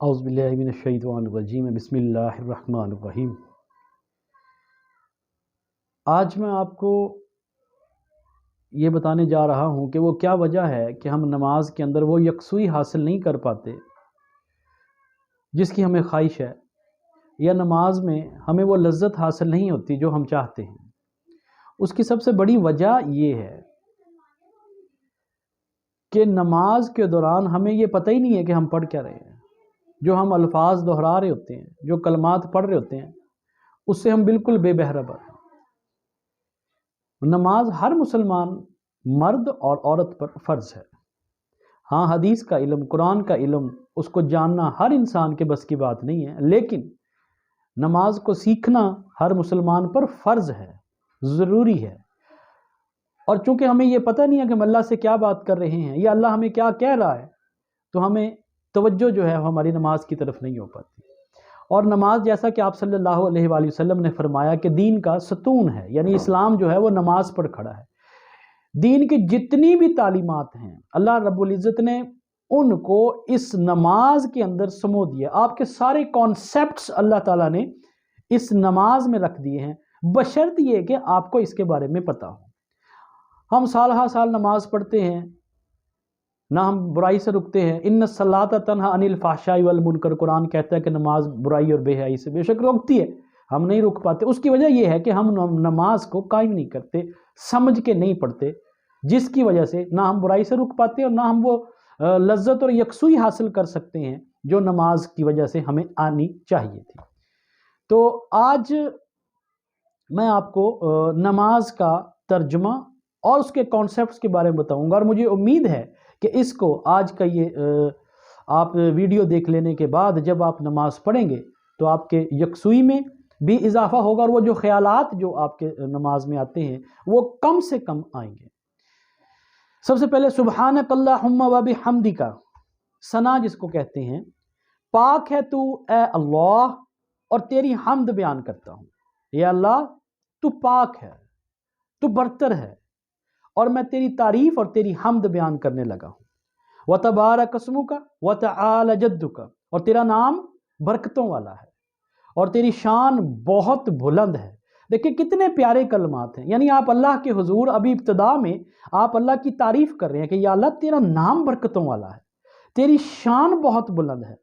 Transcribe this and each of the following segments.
اعوذ باللہ من الشیطان الرجیم بسم اللہ الرحمن الرحیم۔ آج میں آپ کو یہ بتانے جا رہا ہوں کہ وہ کیا وجہ ہے کہ ہم نماز کے اندر وہ یکسوئی حاصل نہیں کر پاتے جس کی ہمیں خواہش ہے، یا نماز میں ہمیں وہ لذت حاصل نہیں ہوتی جو ہم چاہتے ہیں۔ اس کی سب سے بڑی وجہ یہ ہے کہ نماز کے دوران ہمیں یہ پتہ ہی نہیں ہے کہ ہم پڑھ کیا رہے ہیں۔ جو ہم الفاظ دہرا رہے ہوتے ہیں، جو کلمات پڑھ رہے ہوتے ہیں، اس سے ہم بالکل بے بہرہ ہیں۔ نماز ہر مسلمان مرد اور عورت پر فرض ہے۔ ہاں، حدیث کا علم، قرآن کا علم، اس کو جاننا ہر انسان کے بس کی بات نہیں ہے، لیکن نماز کو سیکھنا ہر مسلمان پر فرض ہے، ضروری ہے۔ اور چونکہ ہمیں یہ پتہ نہیں ہے کہ ہم اللہ سے کیا بات کر رہے ہیں یا اللہ ہمیں کیا کہہ رہا ہے، تو ہمیں توجہ جو ہے ہماری نماز کی طرف نہیں ہو پاتی۔ اور نماز، جیسا کہ آپ صلی اللہ علیہ وآلہ وسلم نے فرمایا کہ دین کا ستون ہے، یعنی اسلام جو ہے وہ نماز پر کھڑا ہے۔ دین کی جتنی بھی تعلیمات ہیں، اللہ رب العزت نے ان کو اس نماز کے اندر سمو دیا۔ آپ کے سارے کانسیپٹس اللہ تعالیٰ نے اس نماز میں رکھ دیے ہیں، بشرط یہ کہ آپ کو اس کے بارے میں پتہ ہو۔ ہم سال ہا سال نماز پڑھتے ہیں، نہ ہم برائی سے رکتے ہیں۔ ان الصلاۃ تنہی عن الفحشاء والمنکر، قرآن کہتا ہے کہ نماز برائی اور بے حیائی سے بے شک روکتی ہے، ہم نہیں رک پاتے۔ اس کی وجہ یہ ہے کہ ہم نماز کو قائم نہیں کرتے، سمجھ کے نہیں پڑھتے، جس کی وجہ سے نہ ہم برائی سے رک پاتے اور نہ ہم وہ لذت اور یکسوئی حاصل کر سکتے ہیں جو نماز کی وجہ سے ہمیں آنی چاہیے تھی۔ تو آج میں آپ کو نماز کا ترجمہ اور اس کے کانسیپٹس کے بارے میں بتاؤں گا، اور مجھے امید ہے کہ اس کو آج کا یہ آپ ویڈیو دیکھ لینے کے بعد جب آپ نماز پڑھیں گے تو آپ کے یکسوئی میں بھی اضافہ ہوگا، اور وہ جو خیالات جو آپ کے نماز میں آتے ہیں وہ کم سے کم آئیں گے۔ سب سے پہلے سبحانک اللہم و بحمدک، ثنا جس کو کہتے ہیں، پاک ہے تو اے اللہ، اور تیری حمد بیان کرتا ہوں۔ یا اللہ تو پاک ہے، تو برتر ہے، اور میں تیری تعریف اور تیری حمد بیان کرنے لگا ہوں۔ وَتَبَارَكَ اسْمُكَ وَتَعَالَى جَدُّكَ، اور تیرا نام برکتوں والا ہے اور تیری شان بہت بلند ہے۔ دیکھیں کتنے پیارے کلمات ہیں، یعنی آپ اللہ کے حضور ابھی ابتدا میں آپ اللہ کی تعریف کر رہے ہیں کہ یا اللہ تیرا نام برکتوں والا ہے، تیری شان بہت بلند ہے۔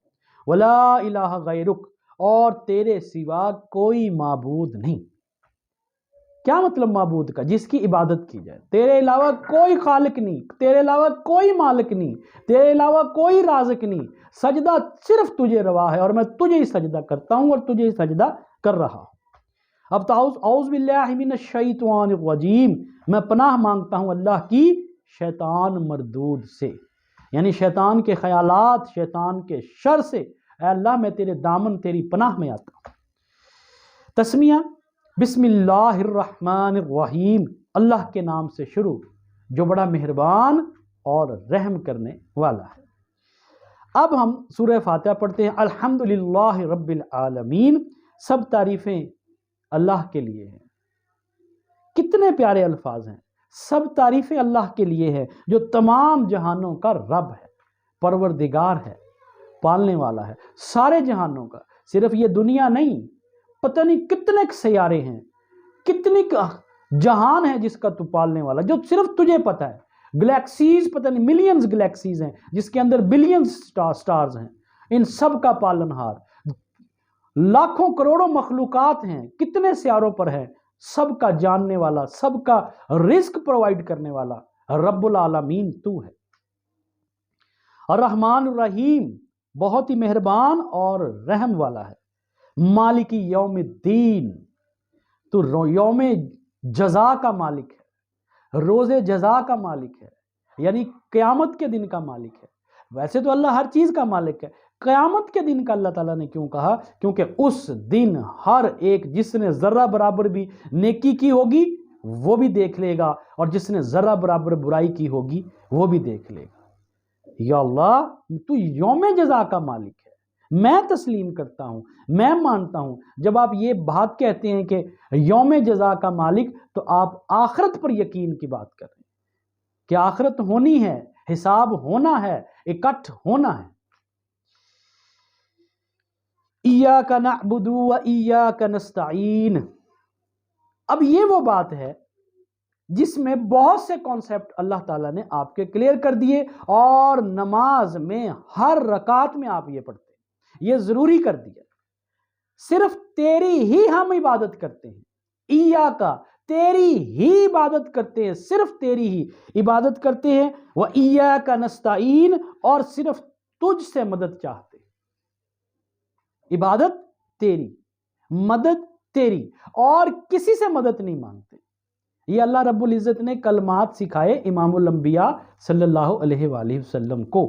وَلَا إِلَٰهَ غَيْرُكَ، اور تیرے سوا کوئی معبود نہیں۔ کیا مطلب معبود کا؟ جس کی عبادت کی جائے۔ تیرے علاوہ کوئی خالق نہیں، تیرے علاوہ کوئی مالک نہیں، تیرے علاوہ کوئی رازق نہیں، سجدہ صرف تجھے روا ہے، اور میں تجھے ہی سجدہ کرتا ہوں اور تجھے ہی سجدہ کر رہا ہوں۔ اب اعوذ باللہ من الشیطان الرجیم، میں پناہ مانگتا ہوں اللہ کی شیطان مردود سے، یعنی شیطان کے خیالات، شیطان کے شر سے۔ اے اللہ میں تیرے دامن، تیری پناہ میں آتا ہوں۔ تسمیہ، بسم اللہ الرحمن الرحیم، اللہ کے نام سے شروع جو بڑا مہربان اور رحم کرنے والا ہے۔ اب ہم سورہ فاتحہ پڑھتے ہیں۔ الحمدللہ رب العالمین، سب تعریفیں اللہ کے لیے ہیں۔ کتنے پیارے الفاظ ہیں، سب تعریفیں اللہ کے لیے ہیں جو تمام جہانوں کا رب ہے، پروردگار ہے، پالنے والا ہے، سارے جہانوں کا، صرف یہ دنیا نہیں، پتہ نہیں کتنے سیارے ہیں، کتنی جہان ہے جس کا تو پالنے والا، جو صرف تجھے پتہ ہے۔ گلیکسیز، پتہ نہیں ملینز گلیکسیز ہیں جس کے اندر بلینز سٹارز ہیں، ان سب کا پالنہار۔ لاکھوں کروڑوں مخلوقات ہیں، کتنے سیاروں پر ہیں، سب کا جاننے والا، سب کا رزق پرووائڈ کرنے والا رب العالمین تو ہے۔ الرحمن الرحیم، بہت ہی مہربان اور رحم والا ہے۔ مالک یوم الدین، تو یوم جزا کا مالک ہے، روز جزا کا مالک ہے، یعنی قیامت کے دن کا مالک ہے۔ ویسے تو اللہ ہر چیز کا مالک ہے، قیامت کے دن کا اللہ تعالیٰ نے کیوں کہا؟ کیونکہ اس دن ہر ایک جس نے ذرہ برابر بھی نیکی کی ہوگی وہ بھی دیکھ لے گا، اور جس نے ذرہ برابر برائی کی ہوگی وہ بھی دیکھ لے گا۔ یا اللہ تو یوم جزا کا مالک ہے، میں تسلیم کرتا ہوں، میں مانتا ہوں۔ جب آپ یہ بات کہتے ہیں کہ یوم جزا کا مالک، تو آپ آخرت پر یقین کی بات کر رہے ہیں کہ آخرت ہونی ہے، حساب ہونا ہے، اکٹھ ہونا ہے۔ ایاک نعبد و ایاک نستعین۔ اب یہ وہ بات ہے جس میں بہت سے کانسیپٹ اللہ تعالیٰ نے آپ کے کلیئر کر دیے، اور نماز میں ہر رکعت میں آپ یہ پڑھتے ہیں، یہ ضروری کر دیا۔ صرف تیری ہی ہم عبادت کرتے ہیں، ایاکا، تیری ہی عبادت کرتے ہیں، صرف تیری ہی عبادت کرتے ہیں، وَإِيَّاكَ نَسْتَعِينُ، اور صرف تجھ سے مدد چاہتے ہیں۔ عبادت تیری، مدد تیری، اور کسی سے مدد نہیں مانگتے۔ یہ اللہ رب العزت نے کلمات سکھائے امام الانبیاء صلی اللہ علیہ وآلہ وسلم کو،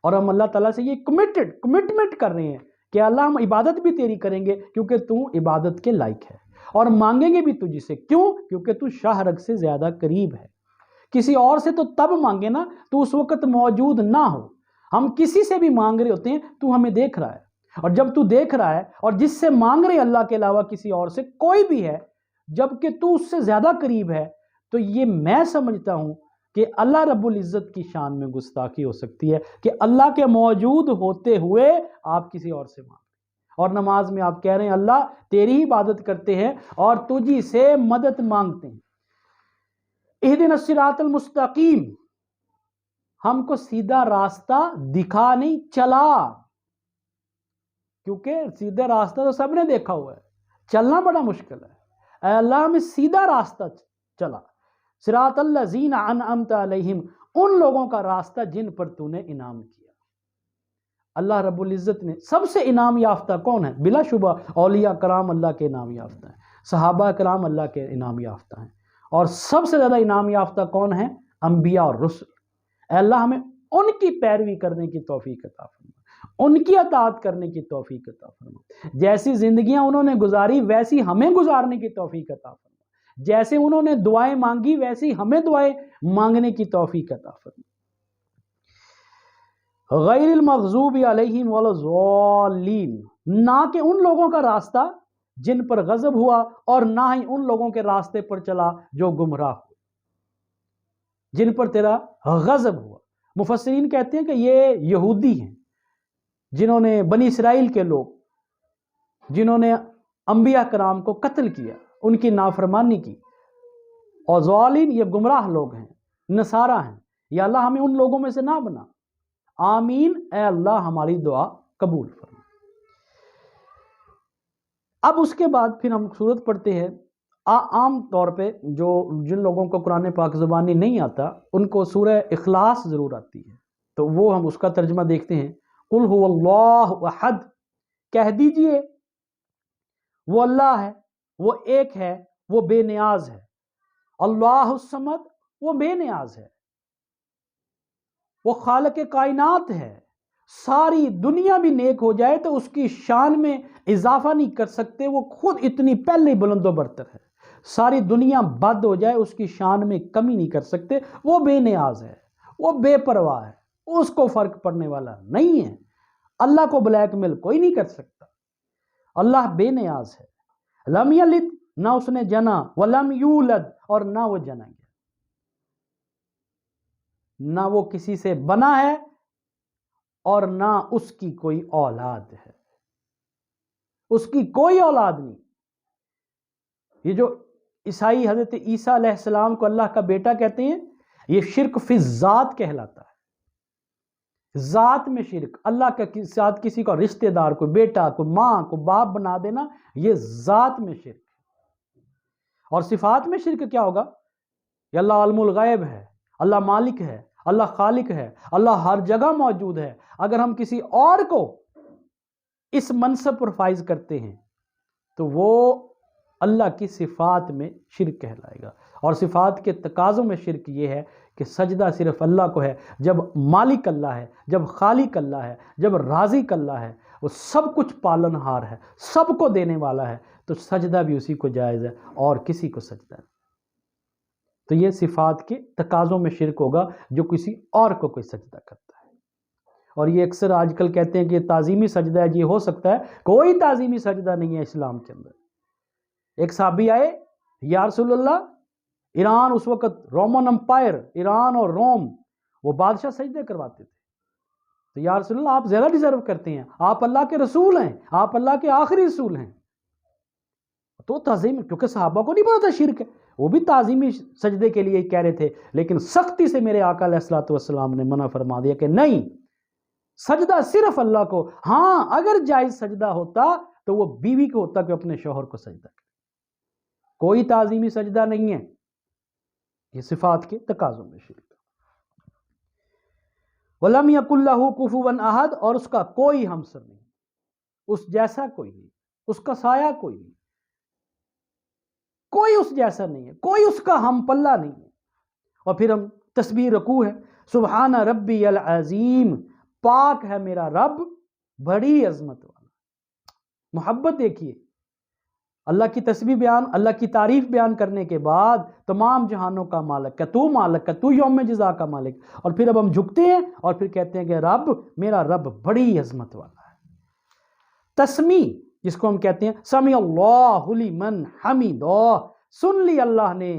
اور ہم اللہ تعالیٰ سے یہ کمٹمنٹ کر رہے ہیں کہ اللہ ہم عبادت بھی تیری کریں گے کیونکہ تو عبادت کے لائق ہے، اور مانگیں گے بھی تجھ سے، کیوں؟ کیونکہ تو شاہ رگ سے زیادہ قریب ہے۔ کسی اور سے تو تب مانگے نا تو اس وقت موجود نہ ہو، ہم کسی سے بھی مانگ رہے ہوتے ہیں تو ہمیں دیکھ رہا ہے، اور جب تو دیکھ رہا ہے اور جس سے مانگ رہے اللہ کے علاوہ کسی اور سے کوئی بھی ہے، جبکہ تو اس سے زیادہ قریب ہے، تو یہ میں سمجھتا ہوں کہ اللہ رب العزت کی شان میں گستاخی ہو سکتی ہے کہ اللہ کے موجود ہوتے ہوئے آپ کسی اور سے مانگ، اور نماز میں آپ کہہ رہے ہیں اللہ تیری ہی عبادت کرتے ہیں اور تجھی سے مدد مانگتے ہیں۔ اہدنا الصراط المستقیم، ہم کو سیدھا راستہ دکھا نہیں، چلا، کیونکہ سیدھا راستہ تو سب نے دیکھا ہوا ہے، چلنا بڑا مشکل ہے۔ اے اللہ ہمیں سیدھا راستہ چلا، صراط الذین انعمت علیہم، ان لوگوں کا راستہ جن پر تو نے انعام کیا۔ اللہ رب العزت نے سب سے انعام یافتہ کون ہے؟ بلا شبہ اولیاء کرام اللہ کے انعام یافتہ ہیں، صحابہ کرام اللہ کے انعام یافتہ ہیں، اور سب سے زیادہ انعام یافتہ کون ہیں؟ انبیاء اور رسل۔ اے اللہ ہمیں ان کی پیروی کرنے کی توفیق عطا فرما، ان کی اطاعت کرنے کی توفیق عطا فرما، جیسی زندگیاں انہوں نے گزاری ویسی ہمیں گزارنے کی توفیق عطا فرما، جیسے انہوں نے دعائیں مانگی ویسی ہمیں دعائیں مانگنے کی توفیق عطا فرما۔ غیر المغضوب علیہم ولا الضالین، نہ کہ ان لوگوں کا راستہ جن پر غضب ہوا، اور نہ ہی ان لوگوں کے راستے پر چلا جو گمراہ ہو، جن پر تیرا غضب ہوا۔ مفسرین کہتے ہیں کہ یہ یہودی ہیں، جنہوں نے بنی اسرائیل کے لوگ، جنہوں نے انبیاء کرام کو قتل کیا، ان کی نافرمانی کی، اور ضالین یہ گمراہ لوگ ہیں، نصارہ ہیں۔ یا اللہ ہمیں ان لوگوں میں سے نہ بنا، آمین۔ اے اللہ ہماری دعا قبول فرما۔ اب اس کے بعد پھر ہم سورت پڑھتے ہیں۔ عام طور پہ جن لوگوں کو قرآن پاک زبانی نہیں آتا ان کو سورہ اخلاص ضرور آتی ہے، تو وہ ہم اس کا ترجمہ دیکھتے ہیں۔ قل هو اللہ احد، کہہ دیجئے وہ اللہ ہے، وہ ایک ہے، وہ بے نیاز ہے۔ اللہ الصمد، وہ بے نیاز ہے، وہ خالق کائنات ہے۔ ساری دنیا بھی نیک ہو جائے تو اس کی شان میں اضافہ نہیں کر سکتے، وہ خود اتنی پہلے بلند و برتر ہے۔ ساری دنیا بد ہو جائے اس کی شان میں کمی نہیں کر سکتے، وہ بے نیاز ہے، وہ بے پرواہ ہے، اس کو فرق پڑنے والا نہیں ہے۔ اللہ کو بلیک میل کوئی نہیں کر سکتا، اللہ بے نیاز ہے۔ لم یلد، نہ اس نے جنا، ولم یولد، اور نہ وہ جنا گیا، نہ وہ کسی سے بنا ہے اور نہ اس کی کوئی اولاد ہے، اس کی کوئی اولاد نہیں۔ یہ جو عیسائی حضرت عیسیٰ علیہ السلام کو اللہ کا بیٹا کہتے ہیں، یہ شرک فی الذات کہلاتا ہے۔ ذات میں شرک، اللہ کے ساتھ کسی کا رشتہ دار، کوئی بیٹا، کوئی ماں، کوئی باپ بنا دینا، یہ ذات میں شرک ہے۔ اور صفات میں شرک کیا ہوگا؟ کہ اللہ عالم الغیب ہے، اللہ مالک ہے، اللہ خالق ہے، اللہ ہر جگہ موجود ہے۔ اگر ہم کسی اور کو اس منصب پر فائز کرتے ہیں تو وہ اللہ کی صفات میں شرک کہلائے گا۔ اور صفات کے تقاضوں میں شرک یہ ہے کہ سجدہ صرف اللہ کو ہے۔ جب مالک اللہ ہے، جب خالق اللہ ہے، جب رازق اللہ ہے، وہ سب کچھ پالن ہار ہے، سب کو دینے والا ہے، تو سجدہ بھی اسی کو جائز ہے اور کسی کو سجدہ نہیں۔ تو یہ صفات کے تقاضوں میں شرک ہوگا جو کسی اور کو کوئی سجدہ کرتا ہے۔ اور یہ اکثر آج کل کہتے ہیں کہ یہ تعظیمی سجدہ ہے، یہ ہو سکتا ہے، کوئی تعظیمی سجدہ نہیں ہے اسلام کے اندر۔ ایک صحابی آئے، یا رسول اللہ، ایران اس وقت رومن امپائر، ایران اور روم، وہ بادشاہ سجدے کرواتے تھے، تو یا رسول اللہ آپ زیادہ ڈیزرو کرتے ہیں، آپ اللہ کے رسول ہیں، آپ اللہ کے آخری رسول ہیں. تو تعظیم، کیونکہ صحابہ کو نہیں پتا تھا شرک ہے، وہ بھی تعظیمی سجدے کے لیے کہہ رہے تھے، لیکن سختی سے میرے آقا علیہ الصلوۃ والسلام نے منع فرما دیا کہ نہیں، سجدہ صرف اللہ کو. ہاں اگر جائز سجدہ ہوتا تو وہ بیوی کو ہوتا کہ اپنے شوہر کو سجدہ کرے. کوئی تعظیمی سجدہ نہیں ہے، یہ صفات کے تقاضوں میں شرک. وَلَمْ يَكُنْ لَهُ كُفُوًا أَحَدٌ، اور اس کا کوئی ہمسر نہیں، اس جیسا کوئی نہیں، اس کا سایہ کوئی نہیں، کوئی اس جیسا نہیں ہے، کوئی اس کا ہم پلہ نہیں ہے. اور پھر ہم تسبیح رکوع ہے، سبحان ربی العظیم، پاک ہے میرا رب بڑی عظمت والا. محبت دیکھیے، اللہ کی تسبیح بیان، اللہ کی تعریف بیان کرنے کے بعد تمام جہانوں کا مالک ہے، تو مالک ہے، تو یوم جزا کا مالک. اور پھر اب ہم جھکتے ہیں اور پھر کہتے ہیں کہ رب، میرا رب بڑی عظمت والا ہے. تسمیع جس کو ہم کہتے ہیں سمیع اللہ لمن حمدہ، سن لی اللہ نے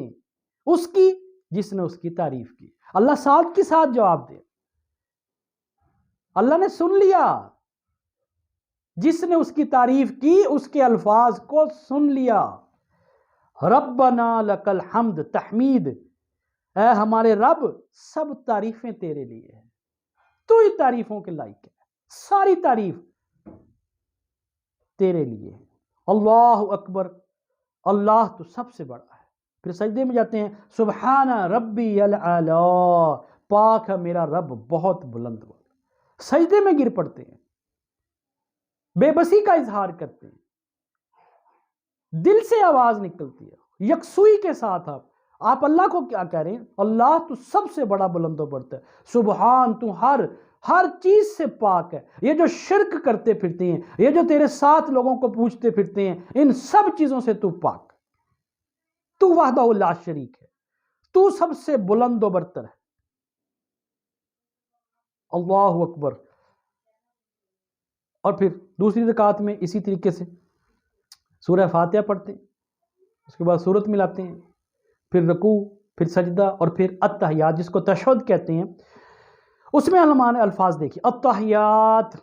اس کی جس نے اس کی تعریف کی. اللہ ساتھ کی ساتھ جواب دے، اللہ نے سن لیا، جس نے اس کی تعریف کی اس کے الفاظ کو سن لیا. ربنا لک الحمد، تحمید، اے ہمارے رب سب تعریفیں تیرے لیے ہیں، تو ہی تعریفوں کے لائق ہے، ساری تعریف تیرے لیے ہے. اللہ اکبر، اللہ تو سب سے بڑا ہے. پھر سجدے میں جاتے ہیں، سبحان ربی العلا، پاک ہے میرا رب بہت بلند والا. سجدے میں گر پڑتے ہیں، بے بسی کا اظہار کرتے ہیں، دل سے آواز نکلتی ہے یکسوئی کے ساتھ. آپ اللہ کو کیا کہہ رہے ہیں؟ اللہ تو سب سے بڑا بلند و برتر ہے، سبحان، تو ہر چیز سے پاک ہے. یہ جو شرک کرتے پھرتے ہیں، یہ جو تیرے ساتھ لوگوں کو پوچھتے پھرتے ہیں، ان سب چیزوں سے تو پاک، تو وحدہ لا شریک ہے، تو سب سے بلند و برتر ہے. اللہ اکبر. اور پھر دوسری رکعت میں اسی طریقے سے سورہ فاتحہ پڑھتے ہیں، اس کے بعد سورت ملاتے ہیں، پھر رکوع، پھر سجدہ، اور پھر التحیات جس کو تشہد کہتے ہیں. اس میں علماء نے الفاظ دیکھی، التحیات،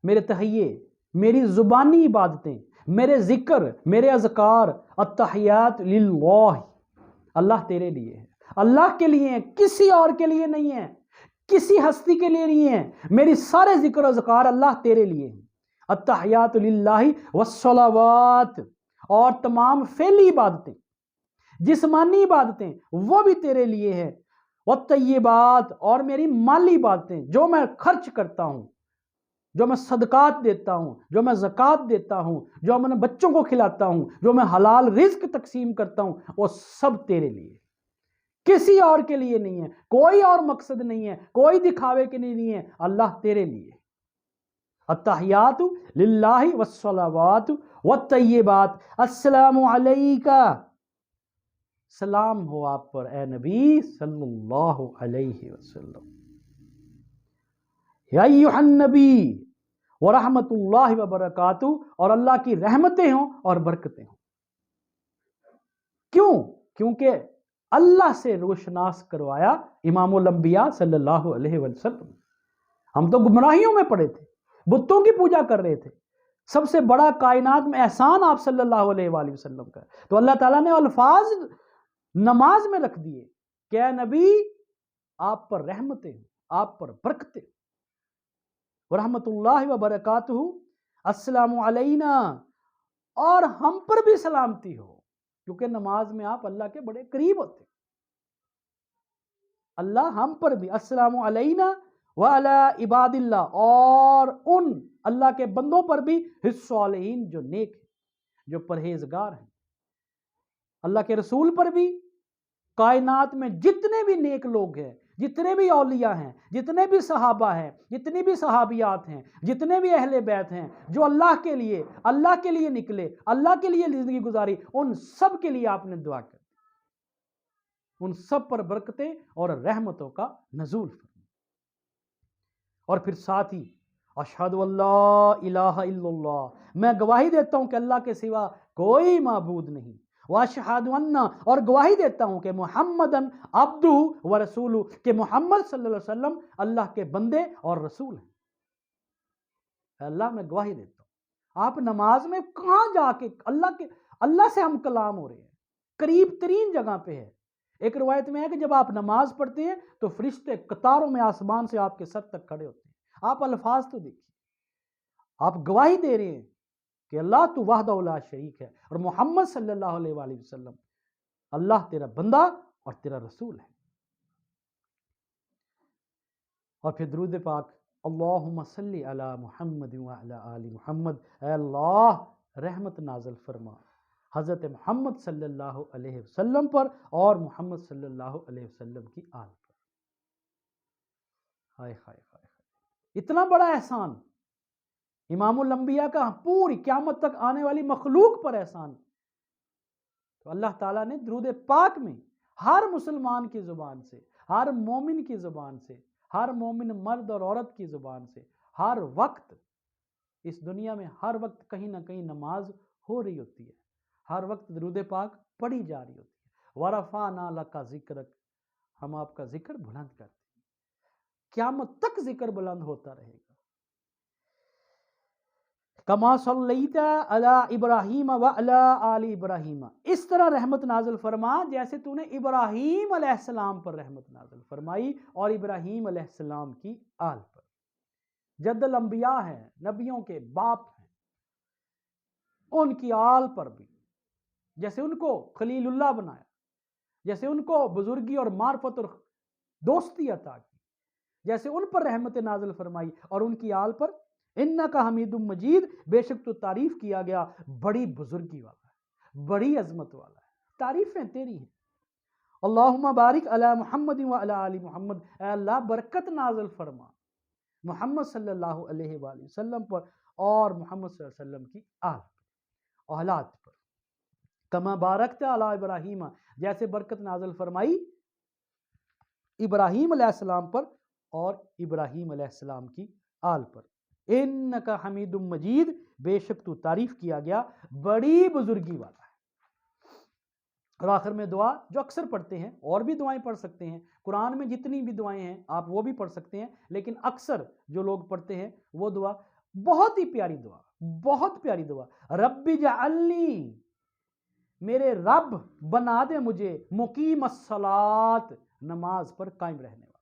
میرے تحیے، میری زبانی عبادتیں، میرے ذکر، میرے اذکار، التحیات للہ، اللہ تیرے لیے ہے، اللہ کے لیے ہیں، کسی اور کے لیے نہیں ہے، کسی ہستی کے لیے نہیں ہے. میری سارے ذکر و اذکار اللہ تیرے لیے ہیں. التحیات للہ والصلوات، اور تمام فعلی عبادتیں، جسمانی عبادتیں وہ بھی تیرے لیے ہیں. والطیبات، اور میری مالی عبادتیں، جو میں خرچ کرتا ہوں، جو میں صدقات دیتا ہوں، جو میں زکوٰۃ دیتا ہوں، جو میں بچوں کو کھلاتا ہوں، جو میں حلال رزق تقسیم کرتا ہوں، وہ سب تیرے لیے، کسی اور کے لیے نہیں ہے، کوئی اور مقصد نہیں ہے، کوئی دکھاوے کے لیے نہیں ہے، اللہ تیرے لیے. التحیات للہ والصلوات والطیبات، السلام علیکہ، سلام ہو آپ پر اے نبی صلی اللہ علیہ وسلم. یا ایھا النبی ورحمۃ اللہ وبرکاتہ، اور اللہ کی رحمتیں ہوں اور برکتیں ہوں. کیوں؟ کیونکہ اللہ سے روشناس کروایا امام الانبیاء صلی اللہ علیہ وسلم. ہم تو گمراہیوں میں پڑے تھے، بتوں کی پوجا کر رہے تھے. سب سے بڑا کائنات میں احسان آپ صلی اللہ علیہ وآلہ وسلم کا. تو اللہ تعالیٰ نے الفاظ نماز میں رکھ دیے کہ اے نبی آپ پر رحمتیں ہوں، آپ پر برکتیں، ورحمۃ اللہ وبرکاتہ، السلام علینا، اور ہم پر بھی سلامتی ہو، کیونکہ نماز میں آپ اللہ کے بڑے قریب ہوتے. اللہ ہم پر بھی، السلام علینا وعلی عباد اللہ، اور ان اللہ کے بندوں پر بھی، الصالحین، جو نیک ہیں، جو پرہیزگار ہیں. اللہ کے رسول پر بھی، کائنات میں جتنے بھی نیک لوگ ہیں، جتنے بھی اولیاء ہیں، جتنے بھی صحابہ ہیں، جتنی بھی صحابیات ہیں، جتنے بھی اہل بیت ہیں، جو اللہ کے لیے نکلے، اللہ کے لیے زندگی گزاری، ان سب کے لیے آپ نے دعا کر، ان سب پر برکتیں اور رحمتوں کا نزول فرمائے. اور پھر ساتھ ہی اشہد اللہ الہ الا اللہ، میں گواہی دیتا ہوں کہ اللہ کے سوا کوئی معبود نہیں، واشہد ان، اور گواہی دیتا ہوں کہ محمدن عبدہ و رسولہ، کہ محمد صلی اللہ علیہ وسلم اللہ کے بندے اور رسول ہیں۔ اے اللہ میں گواہی دیتا ہوں۔ آپ نماز میں کہاں جا کے اللہ سے ہم کلام ہو رہے ہیں، قریب ترین جگہ پہ ہے۔ ایک روایت میں ہے کہ جب آپ نماز پڑھتے ہیں تو فرشتے قطاروں میں آسمان سے آپ کے سر تک کھڑے ہوتے ہیں۔ آپ الفاظ تو دیکھیے، آپ گواہی دے رہے ہیں کہ اللہ تو وحدہ لا شریک ہے، اور محمد صلی اللہ علیہ وآلہ وسلم اللہ تیرا بندہ اور تیرا رسول ہے۔ اور پھر درود پاک، اللہم صلی علی محمد وعلی آل محمد، اے اللہ رحمت نازل فرما حضرت محمد صلی اللہ علیہ وسلم پر اور محمد صلی اللہ علیہ وسلم کی آل پر۔ ہائے ہائے ہائے ہائے، اتنا بڑا احسان امام الانبیاء کا پوری قیامت تک آنے والی مخلوق پر احسان۔ تو اللہ تعالیٰ نے درود پاک میں ہر مسلمان کی زبان سے، ہر مومن کی زبان سے، ہر مومن مرد اور عورت کی زبان سے، ہر وقت اس دنیا میں ہر وقت کہیں نہ کہیں نماز ہو رہی ہوتی ہے، ہر وقت درود پاک پڑھی جا رہی ہوتی ہے۔ وَرَفَعْنَا لَكَ ذِكْرَكَ، ہم آپ کا ذکر بلند کرتے ہیں، قیامت تک ذکر بلند ہوتا رہے گا۔ کما صلیت علی ابراہیم وعلی آل ابراہیم، اس طرح رحمت نازل فرما جیسے تو نے ابراہیم علیہ السلام پر رحمت نازل فرمائی اور ابراہیم علیہ السلام کی آل پر۔ جد الانبیاء ہیں، نبیوں کے باپ ہیں، ان کی آل پر بھی جیسے ان کو خلیل اللہ بنایا، جیسے ان کو بزرگی اور معرفت اور دوستی عطا کی، جیسے ان پر رحمت نازل فرمائی اور ان کی آل پر انکا حمید مجید، بے شک تو تعریف کیا گیا بڑی بزرگی والا ہے، بڑی عظمت والا ہے، تعریفیں تیری ہیں۔ اللہم بارک علی محمد وعلی آل محمد، اے اللہ برکت نازل فرما محمد صلی اللہ علیہ وآلہ وسلم پر اور محمد صلی اللہ علیہ وسلم کی آل پر، اولاد پر۔ کما بارکت علی ابراہیم، جیسے برکت نازل فرمائی ابراہیم علیہ السلام پر اور ابراہیم علیہ السلام کی آل پر۔ انکا حمید مجید، بے شک تو تعریف کیا گیا بڑی بزرگی والا ہے۔ اور آخر میں دعا جو اکثر پڑھتے ہیں، اور بھی دعائیں پڑھ سکتے ہیں، قرآن میں جتنی بھی دعائیں ہیں آپ وہ بھی پڑھ سکتے ہیں، لیکن اکثر جو لوگ پڑھتے ہیں وہ دعا بہت ہی پیاری دعا، بہت پیاری دعا، رب اجعلنی، میرے رب بنا دے مجھے مقیم الصلاۃ، نماز پر قائم رہنے والا۔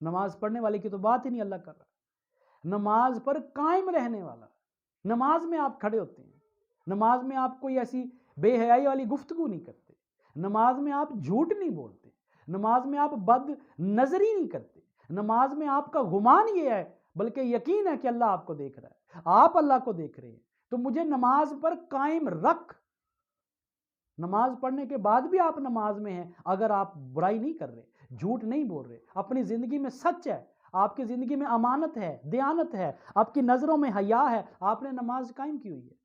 نماز پڑھنے والے کی تو بات ہی نہیں اللہ کر رہا، نماز پر قائم رہنے والا۔ نماز میں آپ کھڑے ہوتے ہیں، نماز میں آپ کوئی ایسی بے حیائی والی گفتگو نہیں کرتے، نماز میں آپ جھوٹ نہیں بولتے، نماز میں آپ بد نظری نہیں کرتے، نماز میں آپ کا گمان یہ ہے بلکہ یقین ہے کہ اللہ آپ کو دیکھ رہا ہے، آپ اللہ کو دیکھ رہے ہیں۔ تو مجھے نماز پر قائم رکھ۔ نماز پڑھنے کے بعد بھی آپ نماز میں ہیں، اگر آپ برائی نہیں کر رہے، جھوٹ نہیں بول رہے، اپنی زندگی میں سچ ہے، آپ کی زندگی میں امانت ہے، دیانت ہے، آپ کی نظروں میں حیا ہے، آپ نے نماز قائم کی ہوئی ہے۔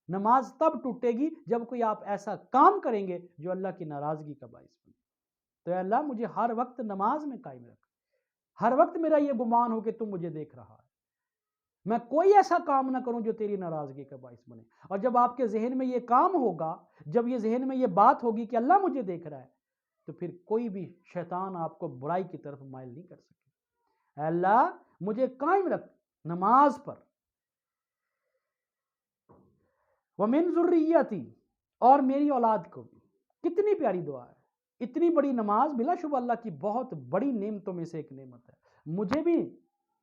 نماز تب ٹوٹے گی جب کوئی آپ ایسا کام کریں گے جو اللہ کی ناراضگی کا باعث بنے۔ تو اے اللہ مجھے ہر وقت نماز میں قائم رکھ، ہر وقت میرا یہ گمان ہو کہ تم مجھے دیکھ رہا ہے، میں کوئی ایسا کام نہ کروں جو تیری ناراضگی کا باعث بنے۔ اور جب آپ کے ذہن میں یہ کام ہوگا، جب یہ ذہن میں یہ بات ہوگی کہ اللہ مجھے دیکھ رہا ہے، تو پھر کوئی بھی شیطان آپ کو برائی کی طرف مائل نہیں کر سکے۔ اے اللہ مجھے قائم رکھ نماز پر۔ وَمِن ذُرِّيَّتِي، اور میری اولاد کو بھی۔ کتنی پیاری دعا ہے، اتنی بڑی نماز بلا شبہ اللہ کی بہت بڑی نعمتوں میں سے ایک نعمت ہے۔ مجھے بھی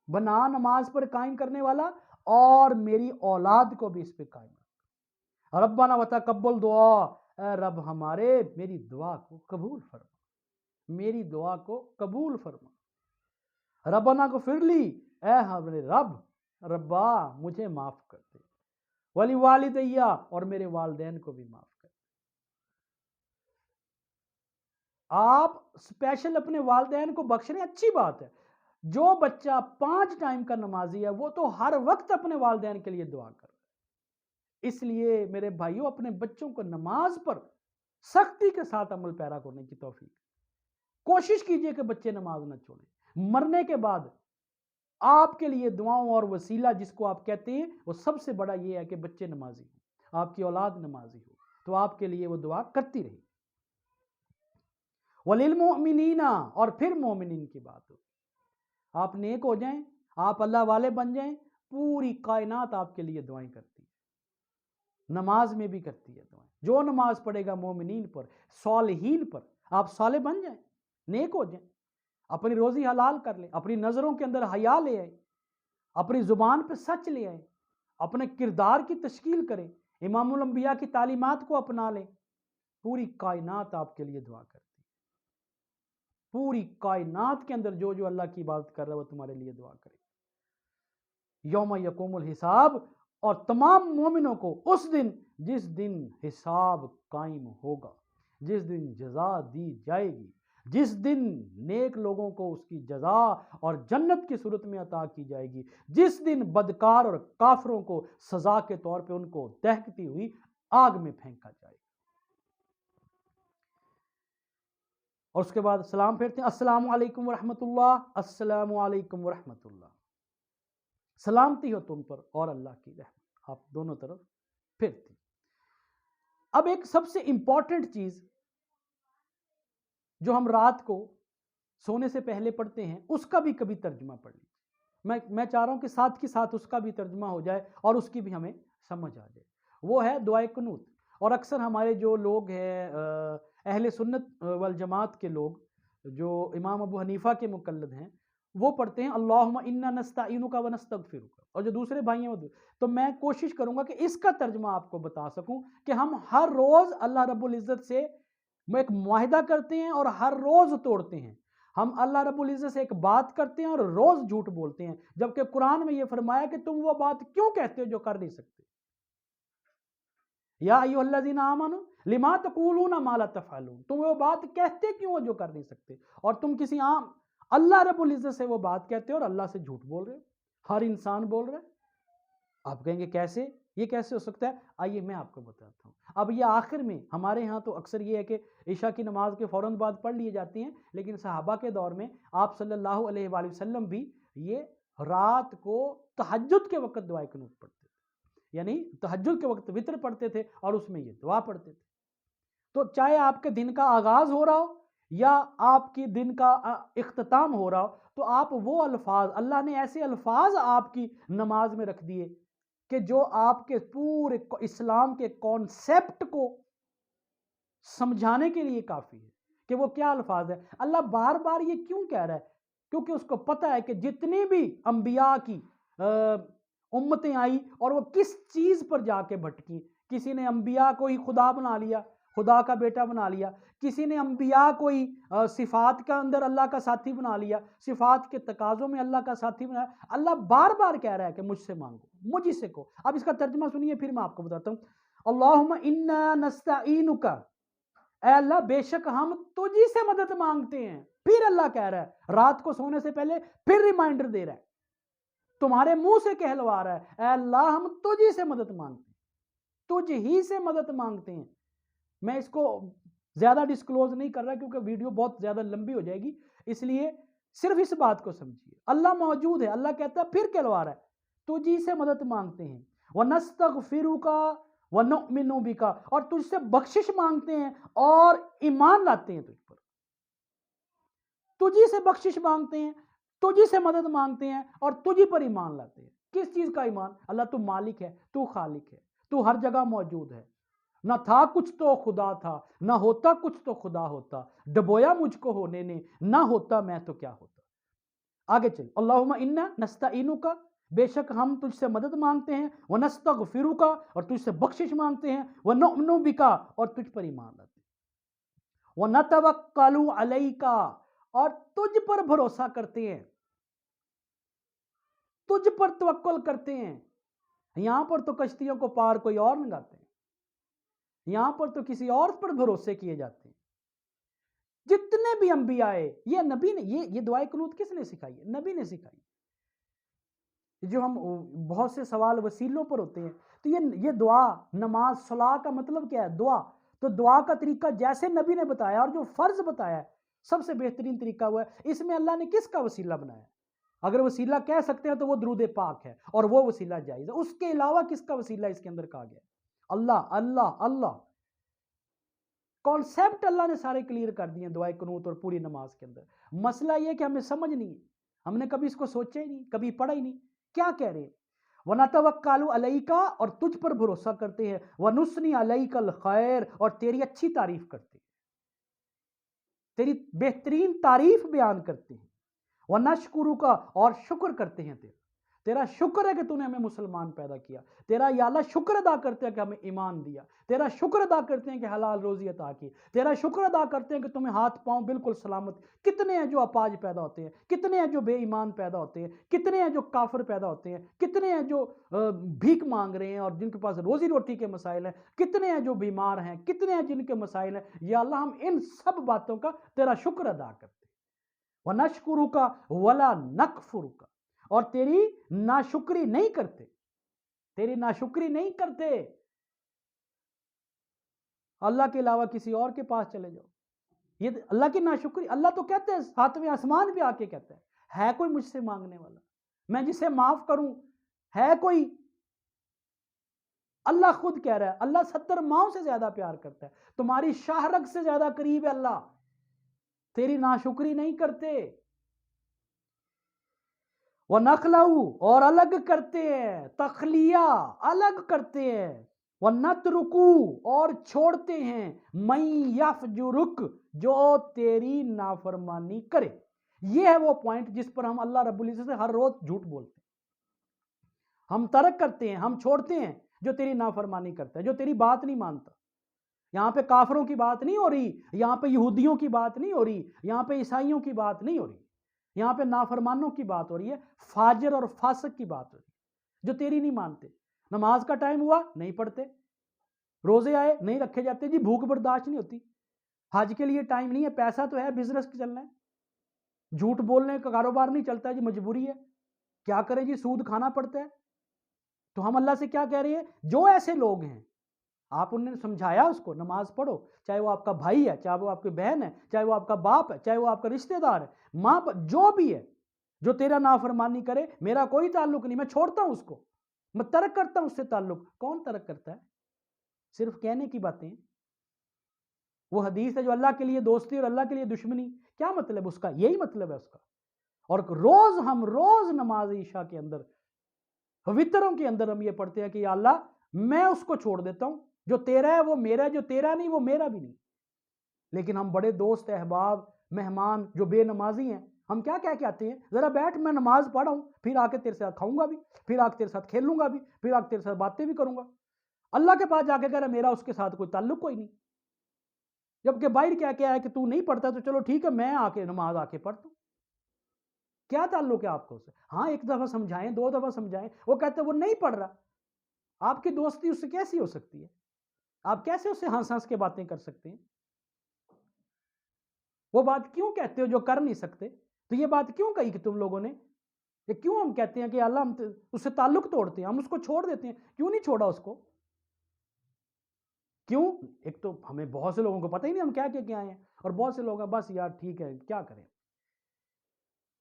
بنا نماز پر قائم کرنے والا اور میری اولاد کو بھی اس پہ قائم رکھ۔ ربنا وتقبل دعا، اے رب ہمارے میری دعا کو قبول فرما، میری دعا کو قبول فرما۔ ربنا اغفر لی، اے ہمارے رب، ربا مجھے معاف کر دے، ولی والدیہ، اور میرے والدین کو بھی معاف کر دے۔ آپ اسپیشل اپنے والدین کو بخش رہے ہیں، اچھی بات ہے۔ جو بچہ 5 ٹائم کا نمازی ہے وہ تو ہر وقت اپنے والدین کے لیے دعا کر رہا ہے۔ اس لیے میرے بھائیوں اپنے بچوں کو نماز پر سختی کے ساتھ عمل پیرا کرنے کی توفیق، کوشش کیجئے کہ بچے نماز نہ چھوڑیں۔ مرنے کے بعد آپ کے لیے دعاؤں اور وسیلہ جس کو آپ کہتے ہیں وہ سب سے بڑا یہ ہے کہ بچے نمازی ہوں، آپ کی اولاد نمازی ہو۔ تو آپ کے لیے وہ دعا کرتی رہی۔ وَلِلْمُؤْمِنِينَ، اور پھر مومنین کی بات ہوگی، آپ نیک ہو جائیں، آپ اللہ والے بن جائیں، پوری کائنات آپ کے لیے دعائیں کرتی ہے، نماز میں بھی کرتی ہے دعائیں۔ جو نماز پڑھے گا مومنین پر، صالحین پر، آپ صالح بن جائیں، نیک ہو جائیں، اپنی روزی حلال کر لیں، اپنی نظروں کے اندر حیا لے آئیں، اپنی زبان پہ سچ لے آئیں، اپنے کردار کی تشکیل کریں، امام الانبیاء کی تعلیمات کو اپنا لیں، پوری کائنات آپ کے لیے دعا کرتی ہے۔ پوری کائنات کے اندر جو جو اللہ کی عبادت کر رہا ہے وہ تمہارے لیے دعا کرے۔ یوم یقوم الحساب، اور تمام مومنوں کو اس دن، جس دن حساب قائم ہوگا، جس دن جزا دی جائے گی، جس دن نیک لوگوں کو اس کی جزا اور جنت کی صورت میں عطا کی جائے گی، جس دن بدکار اور کافروں کو سزا کے طور پہ ان کو دہکتی ہوئی آگ میں پھینکا جائے گا۔ اور اس کے بعد سلام پھیرتے ہیں، السلام علیکم ورحمۃ اللہ، السلام علیکم ورحمۃ اللہ، سلامتی ہو تم پر اور اللہ کی رحمت، آپ دونوں طرف پھرتی۔ اب ایک سب سے امپورٹنٹ چیز جو ہم رات کو سونے سے پہلے پڑھتے ہیں، اس کا بھی کبھی ترجمہ پڑھ لیجیے۔ میں چاہ رہا ہوں کہ ساتھ کے ساتھ اس کا بھی ترجمہ ہو جائے اور اس کی بھی ہمیں سمجھ آ جائے۔ وہ ہے دعائے قنوت۔ اور اکثر ہمارے جو لوگ ہیں اہل سنت والجماعت کے لوگ، جو امام ابو حنیفہ کے مقلد ہیں، وہ پڑھتے ہیں اللہم انا نستعینک ونستغفرک، اور جو دوسرے بھائی ہیں وہ تو میں کوشش کروں گا کہ اس کا ترجمہ آپ کو بتا سکوں کہ ہم ہر روز اللہ رب العزت سے ایک معاہدہ کرتے ہیں اور ہر روز توڑتے ہیں۔ ہم اللہ رب العزت سے ایک بات کرتے ہیں اور روز جھوٹ بولتے ہیں، جبکہ قرآن میں یہ فرمایا کہ تم وہ بات کیوں کہتے ہو جو کر نہیں سکتے۔ یا ایھا الذین آمنوا لما تقولون ما لا تفعلون، تم وہ بات کہتے کیوں ہو جو کر نہیں سکتے، اور تم کسی عام اللہ رب العزت سے وہ بات کہتے ہو اور اللہ سے جھوٹ بول رہے ہو، ہر انسان بول رہا ہے۔ آپ کہیں گے کیسے، یہ کیسے ہو سکتا ہے؟ آئیے میں آپ کو بتاتا ہوں۔ اب یہ آخر میں ہمارے ہاں تو اکثر یہ ہے کہ عشاء کی نماز کے فوراً بعد پڑھ لیے جاتی ہیں، لیکن صحابہ کے دور میں آپ صلی اللہ علیہ وآلہ وسلم بھی یہ رات کو تہجد کے وقت دعائے قنوت پڑھتے تھے، یعنی تہجد کے وقت وتر پڑھتے تھے اور اس میں یہ دعا پڑھتے تھے۔ تو چاہے آپ کے دن کا آغاز ہو رہا ہو یا آپ کی دن کا اختتام ہو رہا ہو، تو آپ وہ الفاظ، اللہ نے ایسے الفاظ آپ کی نماز میں رکھ دیے کہ جو آپ کے پورے اسلام کے کانسیپٹ کو سمجھانے کے لیے کافی ہے کہ وہ کیا الفاظ ہے۔ اللہ بار بار یہ کیوں کہہ رہا ہے؟ کیونکہ اس کو پتہ ہے کہ جتنی بھی انبیاء کی امتیں آئی اور وہ کس چیز پر جا کے بھٹکی، کسی نے انبیاء کو ہی خدا بنا لیا، خدا کا بیٹا بنا لیا، کسی نے انبیاء کو ہی صفات کا اندر اللہ کا ساتھی بنا لیا، صفات کے تقاضوں میں اللہ کا ساتھی بنا لیا۔ اللہ بار بار کہہ رہا ہے کہ مجھ سے مانگو، مجھ سے کو۔ اب اس کا ترجمہ سنیے، پھر میں آپ کو بتاتا ہوں۔ اللہم انا نستعینک، اے اللہ بے شک ہم تجھی سے مدد مانگتے ہیں۔ پھر اللہ کہہ رہا ہے رات کو سونے سے پہلے، پھر ریمائنڈر دے رہا ہے، تمہارے منہ سے کہلوا رہا ہے، اے اللہ ہم تجھی سے مدد مانگتے ہیں، تجھ ہی سے مدد مانگتے ہیں۔ میں اس کو زیادہ ڈسکلوز نہیں کر رہا کیونکہ ویڈیو بہت زیادہ لمبی ہو جائے گی، اس لیے صرف اس بات کو سمجھیے۔ اللہ موجود ہے، اللہ کہتا ہے پھر کہلوا رہا ہے تجھی سے مدد مانگتے ہیں، وَنَسْتَغْفِرُكَ وَنُؤْمِنُ بِكَ، اور تجھ سے بخشش مانگتے ہیں اور ایمان لاتے ہیں تجھ پر۔ تجھی سے بخشش مانگتے ہیں، تجھی سے مدد مانگتے ہیں اور تجھی پر ایمان لاتے ہیں۔ کس چیز کا ایمان؟ اللہ تو مالک ہے، تو خالق ہے، تو ہر جگہ موجود ہے، نہ تھا کچھ تو خدا تھا، نہ ہوتا کچھ تو خدا ہوتا، ڈبویا مجھ کو ہونے نے، نہ ہوتا میں تو کیا ہوتا۔ آگے چل، اللہم انا نستعینک، بے شک ہم تجھ سے مدد مانگتے ہیں، ونستغفرک، اور تجھ سے بخشش مانگتے ہیں، ونؤمن بک، اور تجھ پر ایمان لاتے ہیں، ونتوکل علیک، اور تجھ پر بھروسہ کرتے ہیں، تجھ پر توکل کرتے ہیں۔ یہاں پر تو کشتیوں کو پار کوئی اور لگاتے ہیں، یہاں پر تو کسی اور پر بھروسے کیے جاتے ہیں۔ جتنے بھی انبیاء آئے، یہ نبی نے یہ دعائے قنوت کس نے سکھائی ہے؟ نبی نے سکھائی۔ جو ہم بہت سے سوال وسیلوں پر ہوتے ہیں، تو یہ دعا، نماز، صلاح کا مطلب کیا ہے؟ دعا۔ تو دعا کا طریقہ جیسے نبی نے بتایا اور جو فرض بتایا ہے، سب سے بہترین طریقہ ہوا ہے، اس میں اللہ نے کس کا وسیلہ بنایا؟ اگر وسیلہ کہہ سکتے ہیں تو وہ درود پاک ہے اور وہ وسیلہ جائز ہے۔ اس کے علاوہ کس کا وسیلہ اس کے اندر کہا گیا؟ اللہ اللہ اللہ۔ کانسیپٹ اللہ نے سارے کلیئر کر دیے دعائے قنوت اور پوری نماز کے اندر. مسئلہ یہ کہ ہمیں سمجھ نہیں ہے, ہم نے کبھی اس کو سوچا ہی نہیں, کبھی پڑھا ہی نہیں. کیا کہہ رہے ہیں؟ وَنَتَوَكَّلُ عَلَيْكَ, اور تجھ پر بھروسہ کرتے ہیں, وَنُثْنِي عَلَيْكَ الْخَيْرَ, اور تیری اچھی تعریف کرتے ہیں, تیری بہترین تعریف بیان کرتے ہیں. وَنَشْكُرُكَ, اور شکر کرتے ہیں تیرا شکر ہے کہ تو نے ہمیں مسلمان پیدا کیا. تیرا یا اللہ شکر ادا کرتے ہیں کہ ہمیں ایمان دیا. تیرا شکر ادا کرتے ہیں کہ حلال روزی عطا کی. تیرا شکر ادا کرتے ہیں کہ تمہیں ہاتھ پاؤں بالکل سلامت. کتنے ہیں جو اپاج پیدا ہوتے ہیں, کتنے ہیں جو بے ایمان پیدا ہوتے ہیں, کتنے ہیں جو کافر پیدا ہوتے ہیں, کتنے ہیں جو بھیک مانگ رہے ہیں اور جن کے پاس روزی روٹی کے مسائل ہیں, کتنے ہیں جو بیمار ہیں, کتنے ہیں جن کے مسائل ہیں. یا اللہ ہم ان سب باتوں کا تیرا شکر ادا کرتے ہیں. وَنَشْكُرُكَ وَلَا نَكْفُرُكَ, اور تیری ناشکری نہیں کرتے, تیری ناشکری نہیں کرتے. اللہ کے علاوہ کسی اور کے پاس چلے جاؤ, یہ اللہ کی ناشکری. اللہ تو کہتے ہیں ساتویں آسمان پہ آ کے کہتا ہے کوئی مجھ سے مانگنے والا, میں جسے معاف کروں ہے کوئی؟ اللہ خود کہہ رہا ہے, اللہ 70 ماؤں سے زیادہ پیار کرتا ہے, تمہاری شاہ رگ سے زیادہ قریب ہے اللہ. تیری ناشکری نہیں کرتے. وَنَخْلَعُ, اور الگ کرتے ہیں, تخلیہ الگ کرتے ہیں. وَنَتْرُكُ, اور چھوڑتے ہیں, مَن يَفْجُرُكَ, جو تیری نافرمانی کرے. یہ ہے وہ پوائنٹ جس پر ہم اللہ رب العزت سے ہر روز جھوٹ بولتے ہیں. ہم ترک کرتے ہیں, ہم چھوڑتے ہیں جو تیری نافرمانی کرتا ہے, جو تیری بات نہیں مانتا. یہاں پہ کافروں کی بات نہیں ہو رہی, یہاں پہ یہودیوں کی بات نہیں ہو رہی, یہاں پہ عیسائیوں کی بات نہیں ہو رہی, یہاں پہ نافرمانوں کی بات ہو رہی ہے, فاجر اور فاسق کی بات ہو رہی ہے جو تیری نہیں مانتے. نماز کا ٹائم ہوا نہیں پڑھتے, روزے آئے نہیں رکھے جاتے, جی بھوک برداشت نہیں ہوتی, حج کے لیے ٹائم نہیں ہے, پیسہ تو ہے, بزنس چلنا ہے, جھوٹ بولنے کا کاروبار نہیں چلتا جی, مجبوری ہے, کیا کرے جی, سود کھانا پڑتا ہے. تو ہم اللہ سے کیا کہہ رہے ہیں؟ جو ایسے لوگ ہیں آپ انہیں سمجھایا اس کو نماز پڑھو, چاہے وہ آپ کا بھائی ہے, چاہے وہ آپ کی بہن ہے, چاہے وہ آپ کا باپ ہے, چاہے وہ آپ کا رشتہ دار ہے, ماں, جو بھی ہے, جو تیرا نافرمانی کرے میرا کوئی تعلق نہیں, میں چھوڑتا ہوں اس کو, میں ترک کرتا ہوں اس سے تعلق. کون ترک کرتا ہے؟ صرف کہنے کی باتیں. وہ حدیث ہے جو اللہ کے لیے دوستی اور اللہ کے لیے دشمنی, کیا مطلب اس کا؟ یہی مطلب ہے اس کا. اور ہم روز نماز عشاء کے اندر, وطروں کے اندر ہم یہ پڑھتے ہیں کہ یا اللہ میں اس کو چھوڑ دیتا ہوں, جو تیرا ہے وہ میرا ہے, جو تیرا نہیں وہ میرا بھی نہیں. لیکن ہم بڑے دوست, احباب, مہمان جو بے نمازی ہیں, ہم کیا کہہ کے آتے ہیں, ذرا بیٹھ میں نماز پڑھا ہوں, پھر آ کے تیرے ساتھ کھاؤں گا بھی, پھر آ کے تیرے ساتھ کھیلوں گا بھی, پھر آ کے تیرے ساتھ باتیں بھی کروں گا. اللہ کے پاس جا کے کہہ رہا میرا اس کے ساتھ کوئی تعلق کوئی نہیں. جبکہ باہر کیا کیا ہے کہ تو نہیں پڑھتا تو چلو ٹھیک ہے, میں آ کے نماز آ کے پڑھتا ہوں. کیا تعلق ہے آپ کو اسے؟ ہاں ایک دفعہ سمجھائیں, 2 دفعہ سمجھائیں, وہ کہتے ہیں وہ نہیں پڑھ رہا. آپ کی دوستی اس سے کیسی ہو سکتی ہے؟ آپ کیسے اس سے ہنس ہنس کے باتیں کر سکتے ہیں؟ وہ بات کیوں کہتے ہو جو کر نہیں سکتے؟ تو یہ بات کیوں کہی کہ تم لوگوں نے, یہ کیوں ہم کہتے ہیں کہ اللہ ہم اس سے تعلق توڑتے ہیں, ہم اس کو چھوڑ دیتے ہیں؟ کیوں نہیں چھوڑا اس کو؟ کیوں؟ ایک تو ہمیں بہت سے لوگوں کو پتہ ہی نہیں ہم کیا کہہ کے آئے ہیں, اور بہت سے لوگ ہیں بس یار ٹھیک ہے کیا کریں.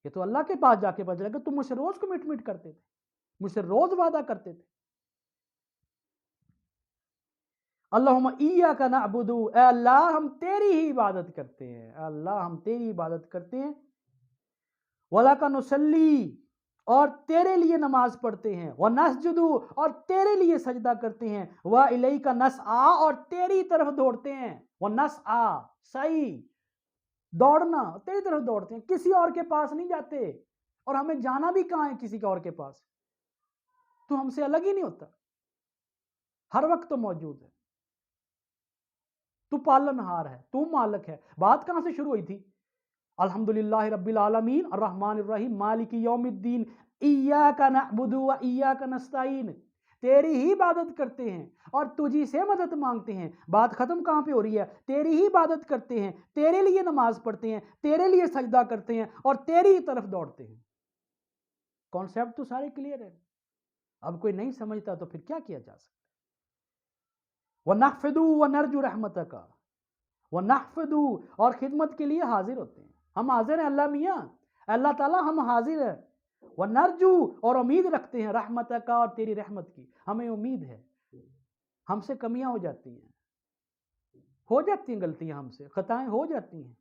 یہ تو اللہ کے پاس جا کے پتا چلا کہ تم مجھ سے روز کمٹمنٹ کرتے تھے, مجھ سے روز وعدہ کرتے تھے. اللہم ایاک نعبد, اے اللہ ہم تیری ہی عبادت کرتے ہیں, اے اللہ ہم تیری عبادت کرتے ہیں. وَلَکَ نُصَلِّی, اور تیرے لیے نماز پڑھتے ہیں. وَنَسْجُدُ, اور تیرے لیے سجدہ کرتے ہیں. وَإِلَيْکَ نَسْعَا, اور تیری طرف دوڑتے ہیں. وَنَسْعَا, سعی, دوڑنا, تیری طرف دوڑتے ہیں, کسی اور کے پاس نہیں جاتے. اور ہمیں جانا بھی کہاں ہے کسی اور کے پاس؟ تو ہم سے الگ ہی نہیں ہوتا, ہر وقت تو موجود ہے. تو پالن ہار ہے, تو مالک ہے. بات کہاں سے شروع ہوئی تھی؟ الحمدللہ رب العالمین الرحمن الرحیم مالک یوم الدین ایاک نعبد و ایاک نستعین, تیری ہی عبادت کرتے ہیں اور تجھی سے مدد مانگتے ہیں. بات ختم کہاں پہ ہو رہی ہے؟ تیری ہی عبادت کرتے ہیں, تیرے لیے نماز پڑھتے ہیں, تیرے لیے سجدہ کرتے ہیں, اور تیری ہی طرف دوڑتے ہیں. کانسیپٹ تو سارے کلیئر ہے. اب کوئی نہیں سمجھتا تو پھر کیا کیا جا سکتا؟ وَنَحْفِدُوا وَنَرْجُ رَحْمَتَكَ, وَنَحْفِدُوا, اور خدمت کے لیے حاضر ہوتے ہیں. ہم حاضر ہیں اللہ میاں, اللہ تعالیٰ ہم حاضر ہیں. وَنَرْجُ, اور امید رکھتے ہیں, رحمتک, اور تیری رحمت کی ہمیں امید ہے. ہم سے کمیاں ہو جاتی ہیں, ہو جاتی ہیں غلطیاں ہم سے، خطائیں ہو جاتی ہیں،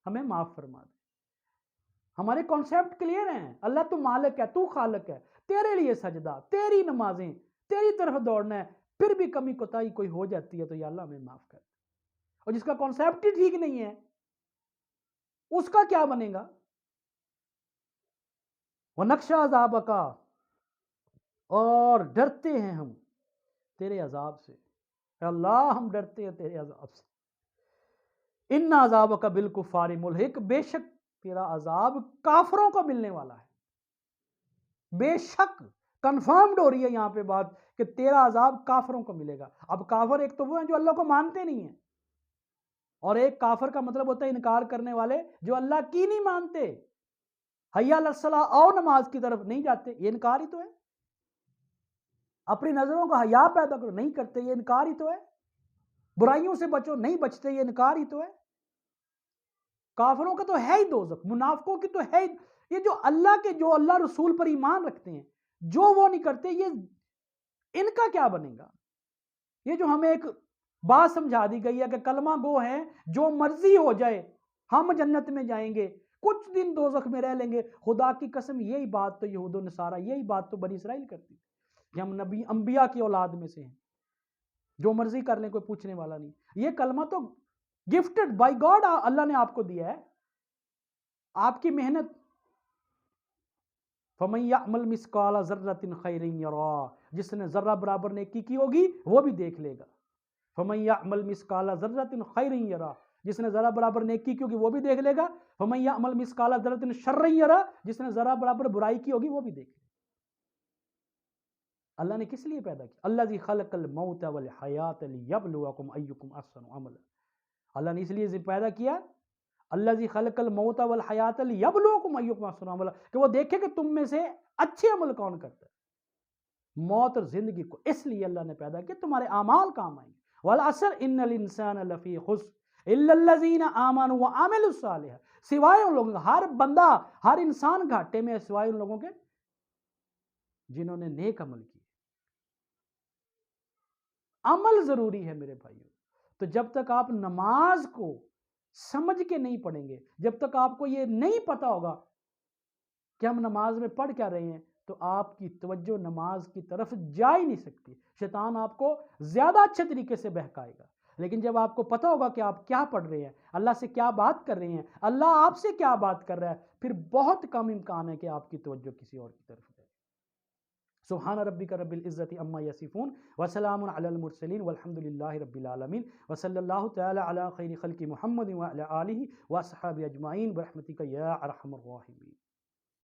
ہمیں معاف فرما دے. ہمارے کانسیپٹ کلیئر ہیں، اللہ تو مالک ہے، تو خالق ہے، تیرے لیے سجدہ، تیری نمازیں، تیری طرف دوڑنا ہے، پھر بھی کمی کوتاہی کوئی ہو جاتی ہے تو یا اللہ ہمیں معاف کر. اور جس کا کانسیپٹ ہی ٹھیک نہیں ہے اس کا کیا بنے گا؟ وَنَخْشَىٰ عَذَابَكَ، اور ڈرتے ہیں ہم تیرے عذاب سے. اے اللہ ہم ڈرتے ہیں تیرے عذاب سے. ان عذابک بالکفار ملحق، بے شک تیرا عذاب کافروں کو ملنے والا ہے. بے شک کنفرمڈ ہو رہی ہے یہاں پہ بات کہ تیرا عذاب کافروں کو ملے گا. اب کافر ایک تو وہ ہیں جو اللہ کو مانتے نہیں ہیں، اور ایک کافر کا مطلب ہوتا ہے انکار کرنے والے جو اللہ کی نہیں مانتے. حی علی الصلاۃ، آؤ نماز کی طرف نہیں جاتے، یہ انکار ہی تو ہے. اپنی نظروں کا حیا پیدا کرو، نہیں کرتے، یہ انکار ہی تو ہے. برائیوں سے بچو، نہیں بچتے، یہ انکار ہی تو ہے. کافروں کا تو ہے ہی دوزخ، منافقوں کی تو ہے ہی. یہ جو اللہ رسول پر ایمان رکھتے ہیں، جو وہ نہیں کرتے، یہ ان کا کیا بنے گا؟ یہ جو ہمیں ایک بات سمجھا دی گئی ہے کہ کلمہ گو ہیں، جو مرضی ہو جائے ہم جنت میں جائیں گے، کچھ دن دوزخ میں رہ لیں گے. خدا کی قسم یہی بات تو یہود و نصارہ، یہی بات تو بنی اسرائیل کرتی کہ ہم نبی انبیاء کی اولاد میں سے ہیں، جو مرضی کر لیں کوئی پوچھنے والا نہیں. یہ کلمہ تو گفٹڈ بائی گاڈ اللہ نے آپ کو دیا ہے، آپ کی محنت. فَمَن يَعْمَلْ مِثْقَالَ ذَرَّةٍ خَيْرٍ يَرَهُ، جس نے ذرہ برابر نیکی کی ہوگی وہ بھی دیکھ لے گا. فَمَن يَعْمَلْ مِثْقَالَ ذَرَّةٍ خَيْرٍ يَرَهُ، جس نے ذرہ برابر نیکی کی ہوگی وہ بھی دیکھ لے گا. فَمَن يَعْمَلْ مِثْقَالَ ذَرَّةٍ شَرًّا يَرَهُ، جس نے ذرہ برابر برائی کی ہوگی وہ بھی دیکھ لے گا. اللہ نے کس لیے پیدا کیا؟ الذی خلق الموت والحیات لیبلوکم ایکم احسن عملا. اللہ نے اس لیے پیدا کیا، الذی خلق الموت والحیات لیبلوکم ایکم احسن عملا، کہ وہ دیکھے کہ تم میں سے اچھے عمل کون کرتا ہے. موت اور زندگی کو اس لیے اللہ نے پیدا کیا تمہارے اعمال کام آئیں گے. والعصر ان الانسان لفی خسر الا الذین آمنوا وعملوا الصالحات، سوائے ان لوگوں کا، ہر بندہ ہر انسان گھاٹے میں ہے سوائے ان لوگوں کے جنہوں نے نیک عمل کیے. عمل ضروری ہے میرے بھائیوں. تو جب تک آپ نماز کو سمجھ کے نہیں پڑھیں گے، جب تک آپ کو یہ نہیں پتا ہوگا کہ ہم نماز میں پڑھ کیا رہے ہیں، تو آپ کی توجہ نماز کی طرف جا ہی نہیں سکتی. شیطان آپ کو زیادہ اچھے طریقے سے بہکائے گا. لیکن جب آپ کو پتا ہوگا کہ آپ کیا پڑھ رہے ہیں، اللہ سے کیا بات کر رہے ہیں، اللہ آپ سے کیا بات کر رہا ہے، پھر بہت کم امکان ہے کہ آپ کی توجہ کسی اور کی طرف جائے. سبحان ربک رب العزت عما یصفون وسلام علی المرسلین والحمد للہ رب العالمین وصلی اللہ تعالی علی خیر خلق محمد وعلی آلہ واصحابہ اجمعین برحمتک یا ارحم الراحمین.